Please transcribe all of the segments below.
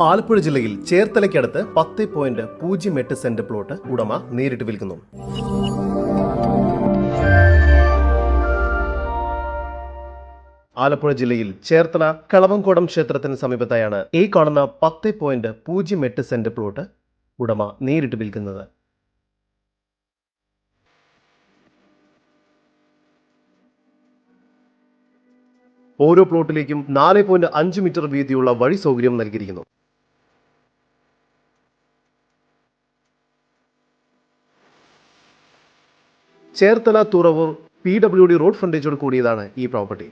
ആലപ്പുഴ ജില്ലയിൽ ചേർത്തലയ്ക്കടുത്ത് 10.08 saint plot ഉടമ നേരിട്ട് വിൽക്കുന്നു. ആലപ്പുഴ ജില്ലയിൽ ചേർത്തല കളവങ്കോടം ക്ഷേത്രത്തിന് സമീപത്തായാണ് ഈ കാണുന്ന 10.08 സെന്റ് പ്ലോട്ട് ഉടമ നേരിട്ട് വിൽക്കുന്നത്. ഓരോ പ്ലോട്ടിലേക്കും 4.5 മീറ്റർ വീതിയുള്ള വഴി സൗകര്യം നൽകിയിരിക്കുന്നു. ചേർത്തല തുറവൂർ PWD റോഡ് ഫ്രണ്ടേജോട് കൂടിയതാണ് ഈ പ്രോപ്പർട്ടി.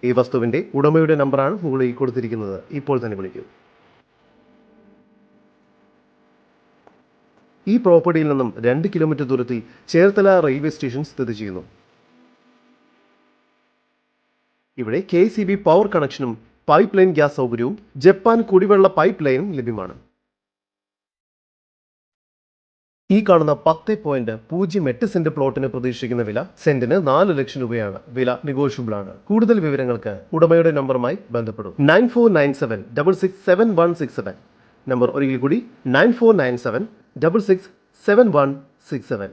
ഈ വസ്തുവിന്റെ ഉടമയുടെ നമ്പറാണ് മുകളിൽ കൊടുത്തിരിക്കുന്നത്. ഇപ്പോൾ തന്നെ വിളിക്കൂ. ഈ പ്രോപ്പർട്ടിയിൽ നിന്നും 2 കിലോമീറ്റർ ദൂരത്തിൽ ചേർത്തല റെയിൽവേ സ്റ്റേഷൻ സ്ഥിതി ചെയ്യുന്നു. ഇവിടെ KCB പവർ കണക്ഷനും പൈപ്പ് ലൈൻ ഗ്യാസ് സൗകര്യവും ജപ്പാൻ കുടിവെള്ള പൈപ്പ് ലൈനും ലഭ്യമാണ്. ഈ കാണുന്ന 10.08 സെന്റ് പ്ലോട്ടിന് പ്രതീക്ഷിക്കുന്ന വില സെന്റിന് 4 ലക്ഷം രൂപയാണ്. വില നെഗോഷ്യബിൾ ആണ്. കൂടുതൽ വിവരങ്ങൾക്ക് ഉടമയുടെ നമ്പറുമായി ബന്ധപ്പെടും. 9497667167. നമ്പർ ഒരിക്കൽ കൂടി 9497667167.